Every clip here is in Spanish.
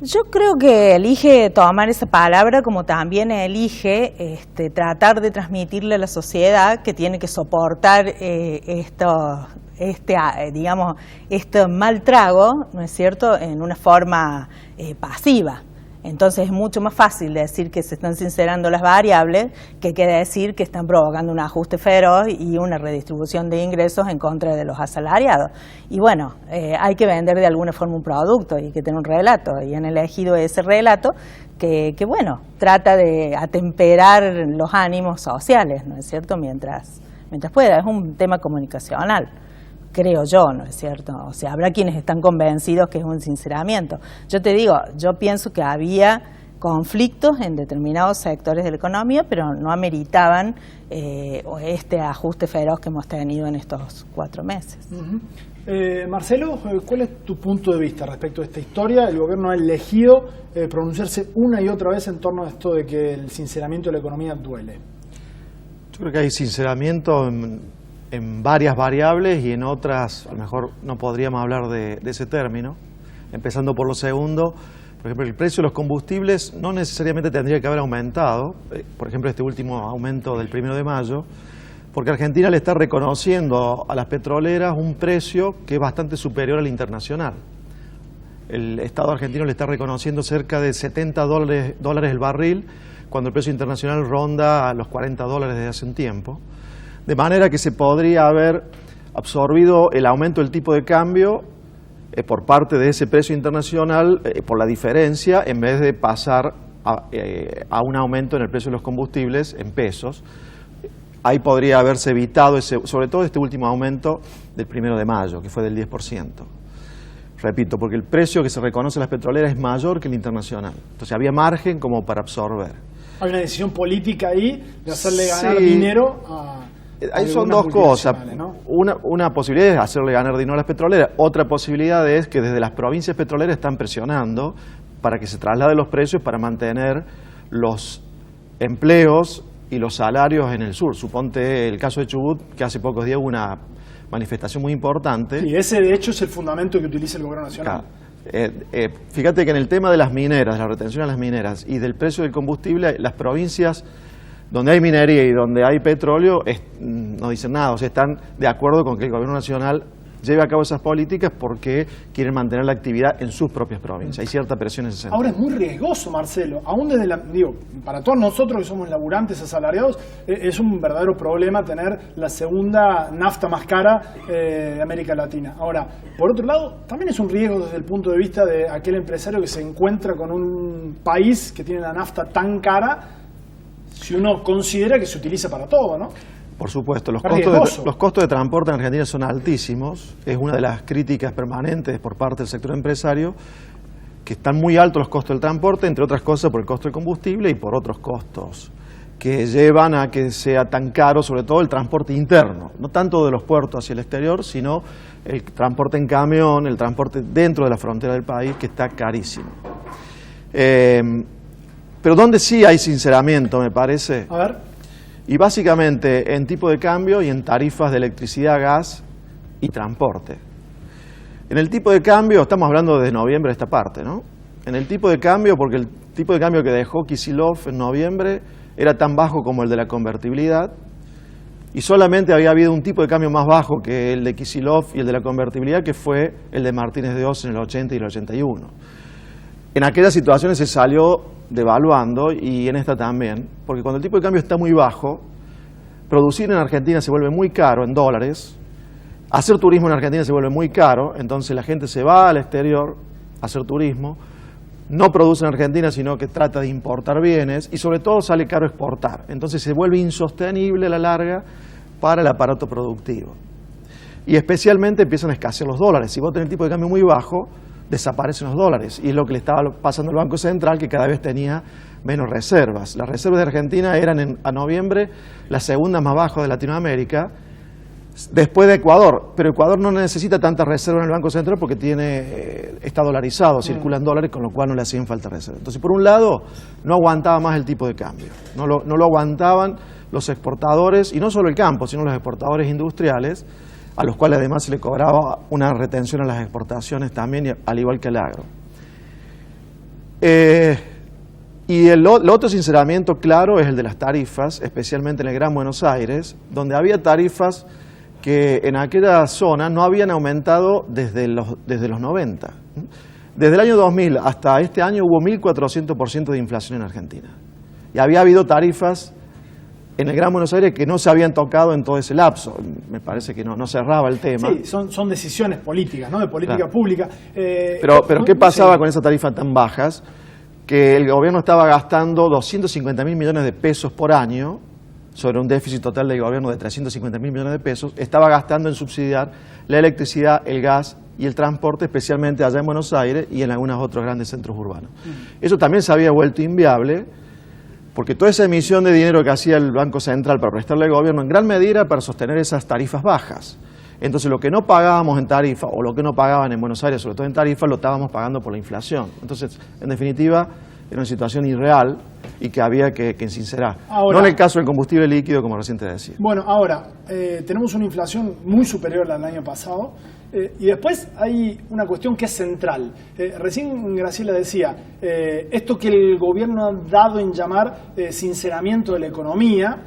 Yo creo que elige tomar esa palabra como también elige tratar de transmitirle a la sociedad que tiene que soportar este mal trago, ¿no es cierto?, en una forma pasiva. Entonces es mucho más fácil decir que se están sincerando las variables que decir que están provocando un ajuste feroz y una redistribución de ingresos en contra de los asalariados. Y bueno, hay que vender de alguna forma un producto y hay que tener un relato. Y han elegido ese relato que bueno, trata de atemperar los ánimos sociales, ¿no es cierto?, mientras pueda. Es un tema comunicacional, creo yo, ¿no es cierto? O sea, habrá quienes están convencidos que es un sinceramiento. Yo te digo, yo pienso que había conflictos en determinados sectores de la economía, pero no ameritaban este ajuste feroz que hemos tenido en estos 4 meses. Marcelo, ¿cuál es tu punto de vista respecto a esta historia? El gobierno ha elegido pronunciarse una y otra vez en torno a esto de que el sinceramiento de la economía duele. Yo creo que hay sinceramiento en varias variables y en otras, a lo mejor no podríamos hablar de ese término. Empezando por lo segundo, por ejemplo, el precio de los combustibles no necesariamente tendría que haber aumentado, por ejemplo, este último aumento del 1 de mayo, porque Argentina le está reconociendo a las petroleras un precio que es bastante superior al internacional. El Estado argentino le está reconociendo cerca de $70 el barril, cuando el precio internacional ronda a los $40 desde hace un tiempo. De manera que se podría haber absorbido el aumento del tipo de cambio por parte de ese precio internacional por la diferencia, en vez de pasar a un aumento en el precio de los combustibles en pesos. Ahí podría haberse evitado, sobre todo este último aumento del 1 de mayo, que fue del 10%. Repito, porque el precio que se reconoce a las petroleras es mayor que el internacional. Entonces había margen como para absorber. Hay una decisión política ahí de hacerle ganar dinero a... Ahí son dos cosas, ¿no? Una posibilidad es hacerle ganar dinero a las petroleras, otra posibilidad es que desde las provincias petroleras están presionando para que se trasladen los precios para mantener los empleos y los salarios en el sur. Suponte el caso de Chubut, que hace pocos días hubo una manifestación muy importante. Y ese de hecho es el fundamento que utiliza el gobierno nacional. Fíjate que en el tema de las mineras, de la retención de las mineras y del precio del combustible, las provincias donde hay minería y donde hay petróleo no dicen nada, o sea, están de acuerdo con que el gobierno nacional lleve a cabo esas políticas porque quieren mantener la actividad en sus propias provincias. Hay cierta presión en ese sentido. Ahora es muy riesgoso, Marcelo, aún desde para todos nosotros que somos laburantes asalariados, es un verdadero problema tener la segunda nafta más cara de América Latina. Ahora, por otro lado, también es un riesgo desde el punto de vista de aquel empresario que se encuentra con un país que tiene la nafta tan cara, si uno considera que se utiliza para todo, ¿no? Por supuesto, los costos de transporte en Argentina son altísimos. Es una de las críticas permanentes por parte del sector empresario, que están muy altos los costos del transporte, entre otras cosas por el costo del combustible y por otros costos que llevan a que sea tan caro, sobre todo el transporte interno, no tanto de los puertos hacia el exterior, sino el transporte en camión, el transporte dentro de la frontera del país, que está carísimo. Pero donde sí hay sinceramiento, me parece, a ver, y básicamente en tipo de cambio y en tarifas de electricidad, gas y transporte. En el tipo de cambio, estamos hablando de noviembre esta parte, ¿no? En el tipo de cambio, porque el tipo de cambio que dejó Kicillof en noviembre era tan bajo como el de la convertibilidad, y solamente había habido un tipo de cambio más bajo que el de Kicillof y el de la convertibilidad, que fue el de Martínez de Oz en el 80 y el 81. En aquellas situaciones se salió devaluando y en esta también, porque cuando el tipo de cambio está muy bajo, producir en Argentina se vuelve muy caro en dólares, hacer turismo en Argentina se vuelve muy caro, entonces la gente se va al exterior a hacer turismo, no produce en Argentina sino que trata de importar bienes y sobre todo sale caro exportar, entonces se vuelve insostenible a la larga para el aparato productivo. Y especialmente empiezan a escasear los dólares. Si vos tenés el tipo de cambio muy bajo, desaparecen los dólares, y es lo que le estaba pasando al Banco Central, que cada vez tenía menos reservas. Las reservas de Argentina eran a noviembre las segundas más bajas de Latinoamérica, después de Ecuador, pero Ecuador no necesita tantas reservas en el Banco Central porque está dolarizado, circulan dólares, con lo cual no le hacían falta reservas. Entonces, por un lado, no aguantaba más el tipo de cambio, no lo aguantaban los exportadores, y no solo el campo, sino los exportadores industriales, a los cuales además se le cobraba una retención a las exportaciones también, al igual que el agro. Y el otro sinceramiento claro es el de las tarifas, especialmente en el Gran Buenos Aires, donde había tarifas que en aquella zona no habían aumentado desde los 90. Desde el año 2000 hasta este año hubo 1.400% de inflación en Argentina. Y había habido tarifas en el Gran Buenos Aires que no se habían tocado en todo ese lapso. Me parece que no cerraba el tema. Sí, son decisiones políticas, ¿no? De política Claro. pública. Pero ¿qué pasaba con esas tarifas tan bajas? Que el gobierno estaba gastando 250.000 millones de pesos por año, sobre un déficit total del gobierno de 350.000 millones de pesos, estaba gastando en subsidiar la electricidad, el gas y el transporte, especialmente allá en Buenos Aires y en algunos otros grandes centros urbanos. Eso también se había vuelto inviable, porque toda esa emisión de dinero que hacía el Banco Central para prestarle al gobierno, en gran medida era para sostener esas tarifas bajas. Entonces lo que no pagábamos en tarifa, o lo que no pagaban en Buenos Aires, sobre todo en tarifa, lo estábamos pagando por la inflación. Entonces, en definitiva, era una situación irreal y que había que sincerar. Ahora, no en el caso del combustible líquido, como recién te decía. Bueno, ahora, tenemos una inflación muy superior al año pasado, y después hay una cuestión que es central. Recién Graciela decía, esto que el gobierno ha dado en llamar sinceramiento de la economía,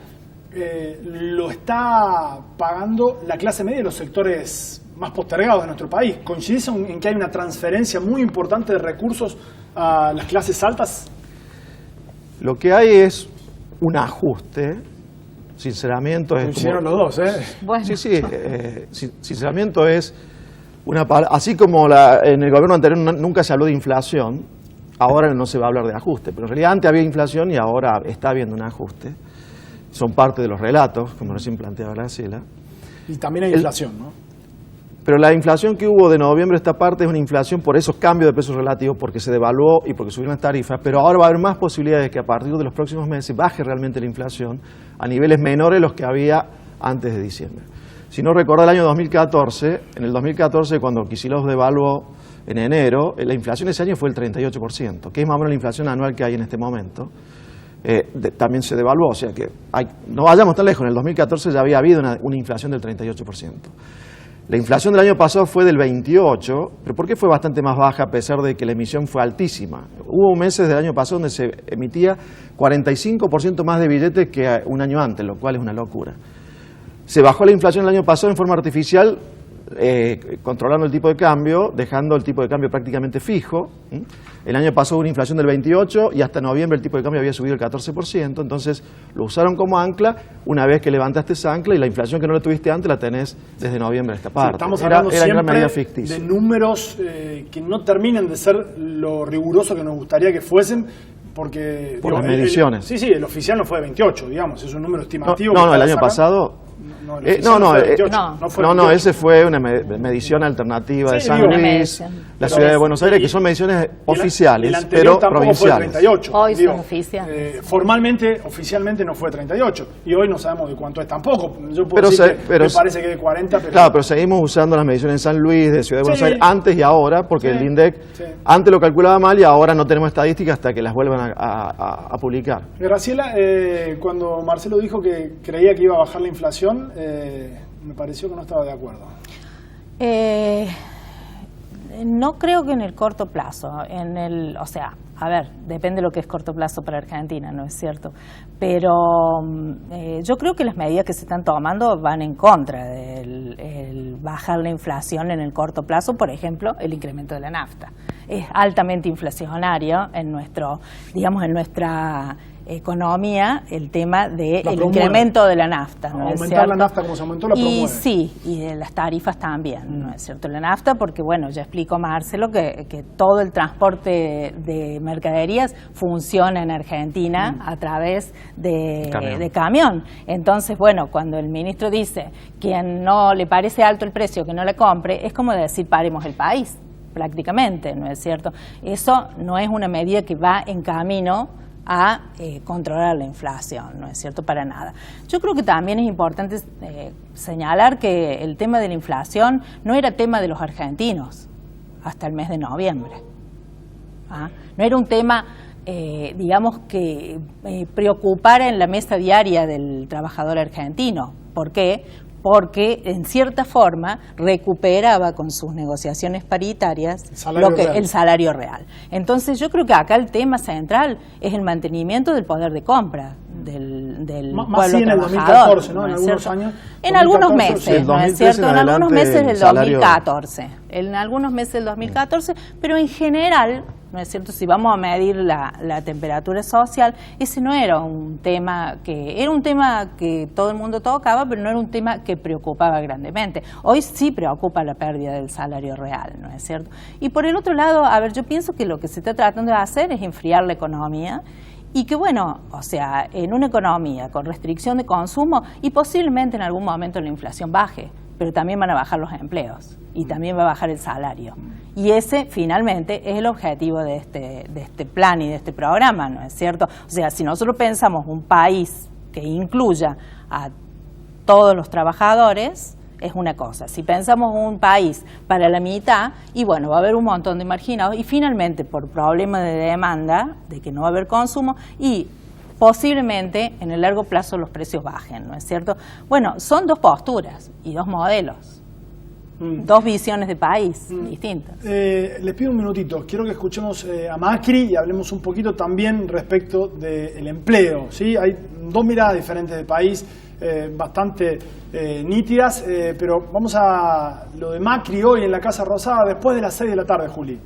lo está pagando la clase media y los sectores más postergados de nuestro país. ¿Coincidís en que hay una transferencia muy importante de recursos a las clases altas? Lo que hay es un ajuste. Sinceramiento es... Coincidieron los dos, ¿eh? Bueno. Sí, sinceramiento es una palabra... Así como en el gobierno anterior nunca se habló de inflación, ahora no se va a hablar de ajuste. Pero en realidad antes había inflación y ahora está habiendo un ajuste. Son parte de los relatos, como recién planteaba Graciela. Y también hay inflación, ¿no? Pero la inflación que hubo de noviembre a esta parte es una inflación por esos cambios de precios relativos, porque se devaluó y porque subieron las tarifas, pero ahora va a haber más posibilidades de que a partir de los próximos meses baje realmente la inflación a niveles menores de los que había antes de diciembre. Si no recuerda el año 2014, en el 2014 cuando Kicillof devaluó en enero, la inflación ese año fue el 38%, que es más o menos la inflación anual que hay en este momento. También se devaluó, o sea que no vayamos tan lejos, en el 2014 ya había habido una inflación del 38%. La inflación del año pasado fue del 28%, pero ¿por qué fue bastante más baja a pesar de que la emisión fue altísima? Hubo meses del año pasado donde se emitía 45% más de billetes que un año antes, lo cual es una locura. Se bajó la inflación el año pasado en forma artificial, controlando el tipo de cambio, dejando el tipo de cambio prácticamente fijo. El año pasado hubo una inflación del 28% y hasta noviembre el tipo de cambio había subido el 14%, entonces lo usaron como ancla una vez que levantaste esa ancla y la inflación que no la tuviste antes la tenés desde noviembre a esta parte. Sí, estamos hablando era en gran medida siempre ficticia. de números que no terminan de ser lo riguroso que nos gustaría que fuesen, porque... Por las mediciones. Sí, el oficial no fue de 28, digamos, es un número estimativo. No, el año pasado... No, ese fue una medición alternativa de San Luis, la ciudad de Buenos Aires, que son mediciones oficiales, pero provinciales. Fue 38. Hoy son oficiales. Formalmente, oficialmente no fue 38, y hoy no sabemos de cuánto es tampoco. Yo puedo decir que me parece que de 40, pero... Claro, pero seguimos usando las mediciones en San Luis, de Ciudad de Buenos Aires, antes y ahora, porque el INDEC antes lo calculaba mal y ahora no tenemos estadísticas hasta que las vuelvan a publicar. Graciela, cuando Marcelo dijo que creía que iba a bajar la inflación, me pareció que no estaba de acuerdo. No creo que en el corto plazo, o sea, a ver, depende de lo que es corto plazo para Argentina, ¿no es cierto? Pero yo creo que las medidas que se están tomando van en contra del bajar la inflación en el corto plazo, por ejemplo, el incremento de la nafta. Es altamente inflacionario en nuestra economía el tema del incremento de la nafta, ¿no es cierto? Aumentar la nafta como se aumentó la promueve. Y sí, y de las tarifas también, ¿no es cierto? La nafta, porque bueno, ya explicó Marcelo que todo el transporte de mercaderías funciona en Argentina a través de camión. Entonces, bueno, cuando el ministro dice que no le parece alto el precio, que no le compre, es como decir paremos el país, prácticamente, ¿no es cierto? Eso no es una medida que va en camino a controlar la inflación, ¿no es cierto? Para nada. Yo creo que también es importante señalar que el tema de la inflación no era tema de los argentinos hasta el mes de noviembre. No era un tema, digamos, que preocupara en la mesa diaria del trabajador argentino. ¿Por qué? porque en cierta forma recuperaba con sus negociaciones paritarias el salario real. Entonces yo creo que acá el tema central es el mantenimiento del poder de compra del pueblo en trabajador. El 2014, ¿no? En algunos años. En algunos meses, ¿no es cierto? En algunos meses del salario... 2014. En algunos meses del 2014, pero en general, ¿no es cierto? Si vamos a medir la temperatura social, ese no era un tema era un tema que todo el mundo tocaba, pero no era un tema que preocupaba grandemente. Hoy sí preocupa la pérdida del salario real, ¿no es cierto? Y por el otro lado, a ver, yo pienso que lo que se está tratando de hacer es enfriar la economía. Y que bueno, o sea, en una economía con restricción de consumo y posiblemente en algún momento la inflación baje, pero también van a bajar los empleos y también va a bajar el salario. Y ese finalmente es el objetivo de este plan y de este programa, ¿no es cierto? O sea, si nosotros pensamos un país que incluya a todos los trabajadores, es una cosa. Si pensamos un país para la mitad, y bueno, va a haber un montón de marginados y finalmente por problema de demanda, de que no va a haber consumo y posiblemente en el largo plazo los precios bajen, ¿no es cierto? Bueno, son dos posturas y dos modelos, dos visiones de país distintas. Les pido un minutito, quiero que escuchemos a Macri y hablemos un poquito también respecto del empleo, ¿sí? Hay dos miradas diferentes del país, bastante nítidas, pero vamos a lo de Macri hoy en la Casa Rosada después de las 6 de la tarde, Juli.